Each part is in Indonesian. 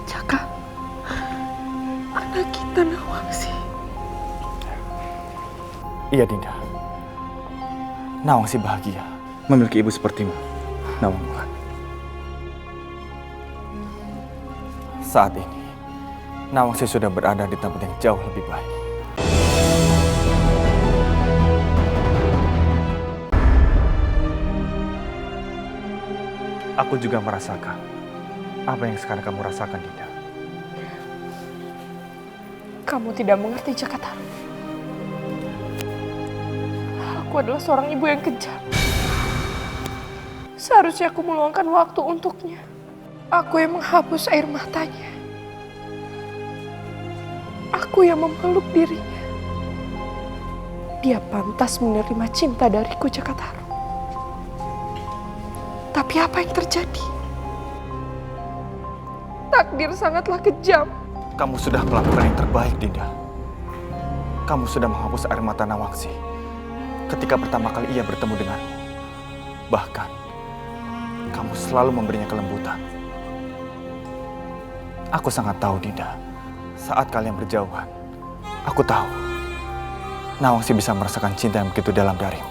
Jaka, anak kita Nawangsi. Iya Dinda, Nawangsi bahagia memiliki ibu sepertimu, Nawangwulan. Saat ini, Nawangsi sudah berada di tempat yang jauh lebih baik. Aku juga merasakan apa yang sekarang kamu rasakan, Dinda. Kamu tidak mengerti, Jakataru. Aku adalah seorang ibu yang kejam. Seharusnya aku meluangkan waktu untuknya. Aku yang menghapus air matanya. Aku yang memeluk dirinya. Dia pantas menerima cinta dariku, Jakataru. Tapi apa yang terjadi? Takdir sangatlah kejam. Kamu sudah melakukan yang terbaik, Dinda. Kamu sudah menghapus air mata Nawangsi ketika pertama kali ia bertemu denganmu. Bahkan, kamu selalu memberinya kelembutan. Aku sangat tahu, Dinda. Saat kalian berjauhan, aku tahu Nawangsi bisa merasakan cinta yang begitu dalam darimu.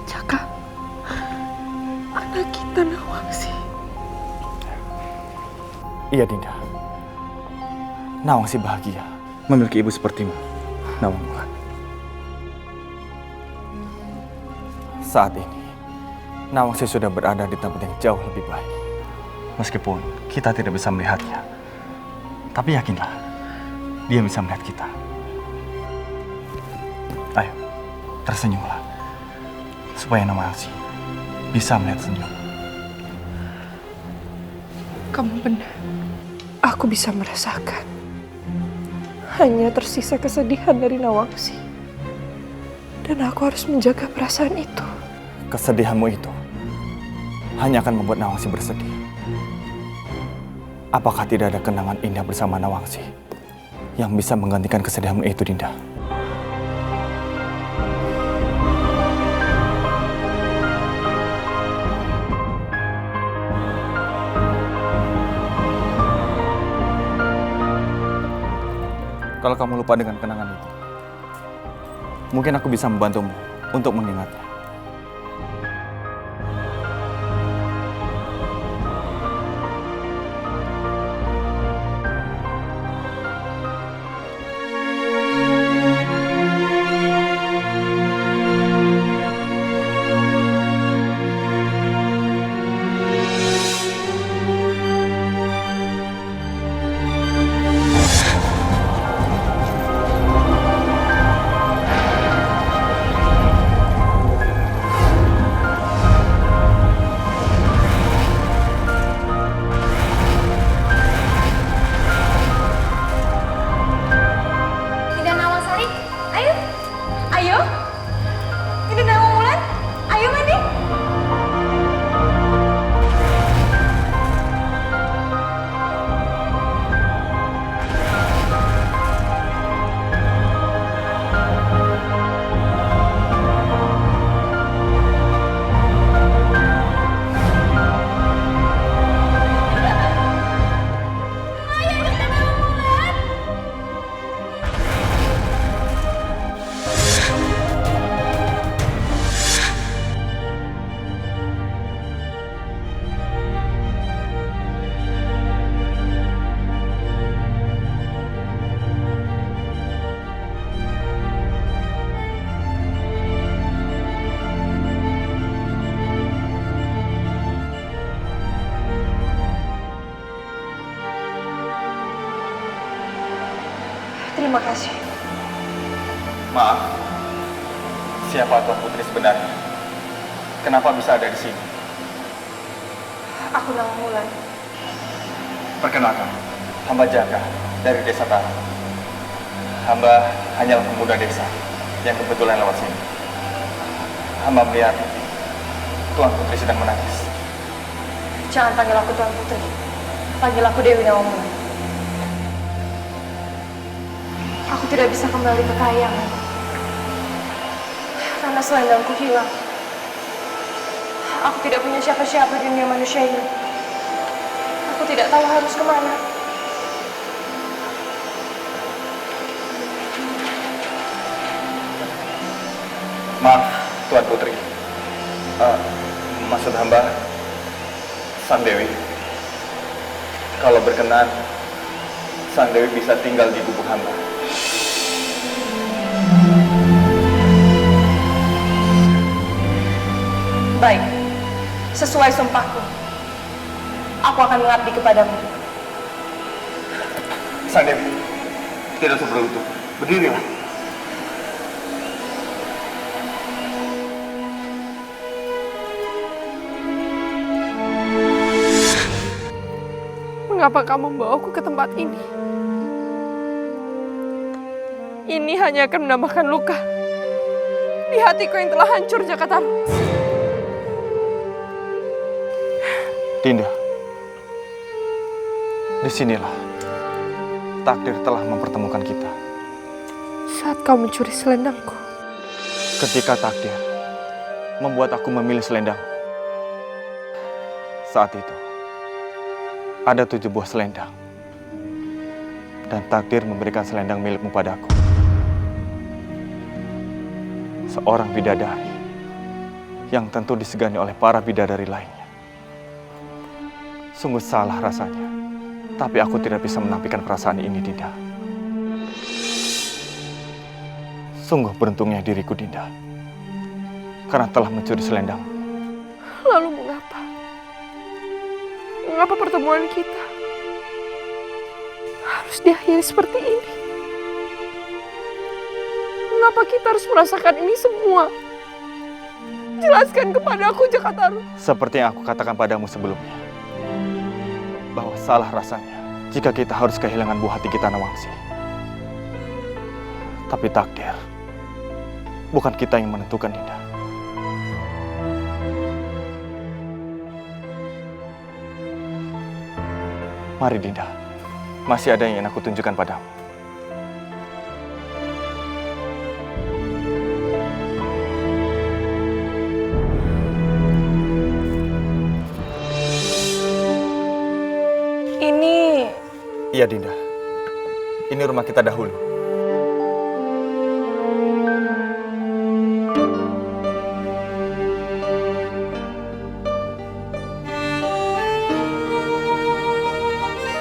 Jaka, anak kita Nawangsi. Iya, Dinda. Nawangsi bahagia memiliki ibu sepertimu, Nawangwulan. Saat ini, Nawangsi sudah berada di tempat yang jauh lebih baik. Meskipun kita tidak bisa melihatnya, tapi yakinlah, dia bisa melihat kita. Ayo, tersenyumlah, supaya Nawangsi bisa melihat senyum. Kamu benar. Aku bisa merasakan. Hanya tersisa kesedihan dari Nawangsi. Dan aku harus menjaga perasaan itu. Kesedihanmu itu hanya akan membuat Nawangsi bersedih. Apakah tidak ada kenangan indah bersama Nawangsi yang bisa menggantikan kesedihanmu itu, Dinda? Kalau kamu lupa dengan kenangan itu, mungkin aku bisa membantumu untuk mengingatnya. Terima kasih. Maaf, siapa Tuan Putri sebenarnya? Kenapa bisa ada di sini? Aku Nawangwulan. Perkenalkan, hamba Jaka dari Desa Tara. Hamba hanyalah pemuda desa yang kebetulan lewat sini. Hamba melihat Tuan Putri sedang menangis. Jangan panggil aku Tuan Putri. Panggil aku Dewi Nawangwulan. Aku tidak bisa kembali ke Kahyangan. Karena selendangku hilang. Aku tidak punya siapa-siapa di dunia manusia ini. Aku tidak tahu harus kemana. Maaf, Tuan Putri. Maksud hamba, Sang Dewi. Kalau berkenan, Sang Dewi bisa tinggal di gubuk hamba. Baik, sesuai sumpahku. Aku akan mengabdi kepadamu. Sang Dewi, tidak usah berlutut. Berdirilah. Mengapa kamu membawaku ke tempat ini? Ini hanya akan menambahkan luka di hatiku yang telah hancur, Jakataru. Dinda, disinilah takdir telah mempertemukan kita. Saat kau mencuri selendangku. Ketika takdir membuat aku memilih selendang. Saat itu, ada 7 buah selendang. Dan takdir memberikan selendang milikmu padaku. Seorang bidadari yang tentu disegani oleh para bidadari lainnya. Sungguh salah rasanya, tapi aku tidak bisa menampilkan perasaan ini, Dinda. Sungguh beruntungnya diriku, Dinda, karena telah mencuri selendang. Lalu mengapa? Mengapa pertemuan kita harus diakhiri seperti ini? Mengapa kita harus merasakan ini semua? Jelaskan kepada aku, Jakataru. Seperti yang aku katakan padamu sebelumnya, bahwa salah rasanya jika kita harus kehilangan buah hati kita, Nawangsi. Tapi takdir bukan kita yang menentukan, Dinda. Mari, Dinda. Masih ada yang ingin aku tunjukkan padamu. Iya, Dinda. Ini rumah kita dahulu.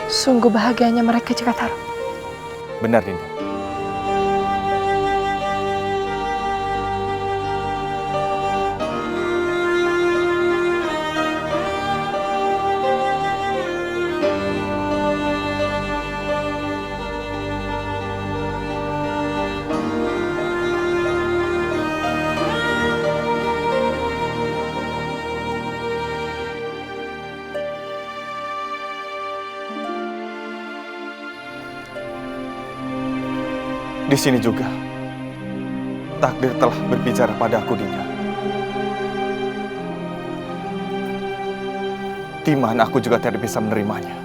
Sungguh bahagianya mereka, Jakataru. Benar, Dinda. Di sini juga, takdir telah berbicara padaku, Dinda. Di mana aku juga tidak bisa menerimanya.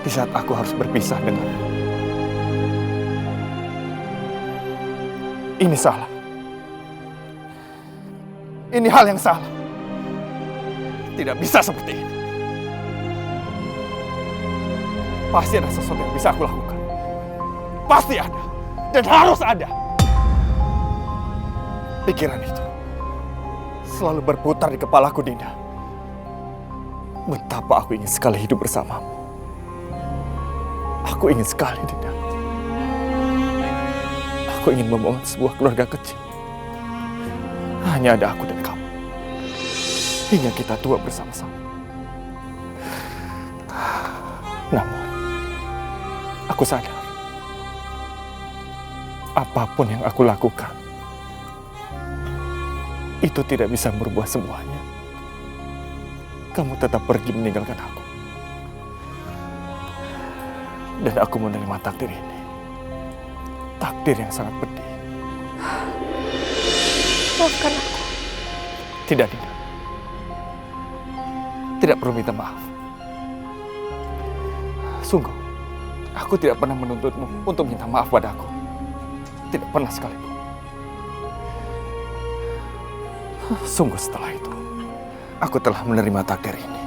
Di saat aku harus berpisah dengannya. Ini salah. Ini hal yang salah. Tidak bisa seperti ini. Pasti ada sesuatu yang bisa aku lakukan. Pasti ada. Dan harus ada. Pikiran itu selalu berputar di kepalaku, Dinda. Betapa aku ingin sekali hidup bersamamu. Aku ingin sekali, Dinda. Aku ingin membangun sebuah keluarga kecil. Hanya ada aku dan kamu. Hingga kita tua bersama-sama. Namun, aku sadar. Apapun yang aku lakukan, itu tidak bisa merubah semuanya. Kamu tetap pergi meninggalkan aku. Dan aku menerima takdir ini. Takdir yang sangat pedih. Maafkan aku. Tidak, Dinda. Tidak perlu minta maaf. Sungguh, aku tidak pernah menuntutmu untuk minta maaf padaku. Tidak pernah sekalipun. Sungguh setelah itu, aku telah menerima takdir ini.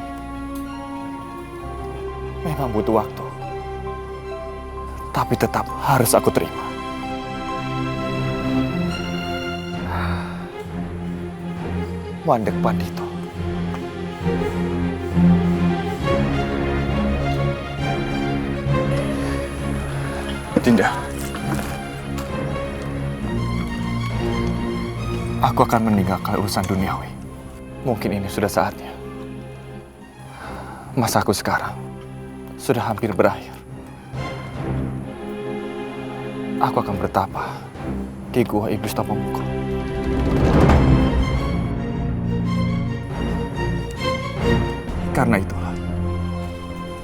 Memang butuh waktu, tapi tetap harus aku terima. Mandek Pandito. Dinda, aku akan meninggalkan urusan duniawi. Mungkin ini sudah saatnya. Masaku sekarang sudah hampir berakhir. Aku akan bertapa di Gua Iblis Tapamukul. Karena itulah,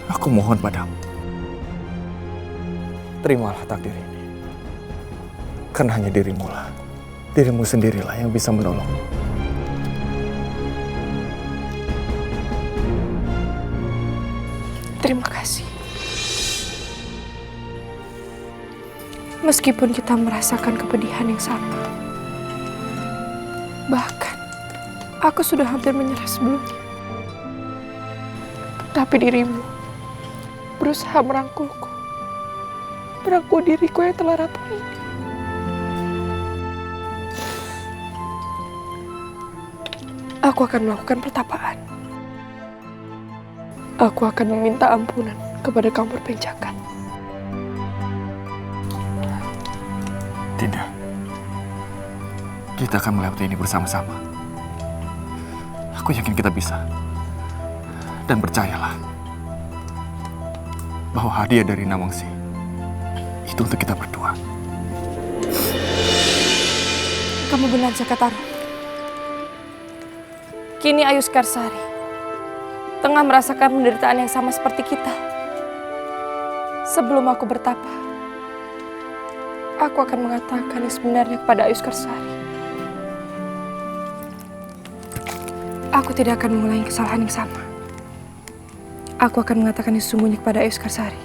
aku mohon padamu. Terimalah takdir ini. Karena hanya dirimu sendirilah yang bisa menolongmu. Terima kasih. Meskipun kita merasakan kepedihan yang sama, bahkan aku sudah hampir menyerah sebelumnya, tapi dirimu berusaha merangkul diriku yang telah rapuh ini. Aku akan melakukan pertapaan. Aku akan meminta ampunan kepada Kang Purpenjagat. Dinda, kita akan melewati ini bersama-sama. Aku yakin kita bisa. Dan percayalah, bahwa hadiah dari Nawangsi itu untuk kita berdua. Kamu benar, Jakataru. Kini Ayu Skarsari tengah merasakan penderitaan yang sama seperti kita. Sebelum aku bertapa, aku akan mengatakan yang sebenarnya kepada Ayu Skarsari. Aku tidak akan mengulangi kesalahan yang sama. Aku akan mengatakan yang sesungguhnya kepada Ayu Skarsari.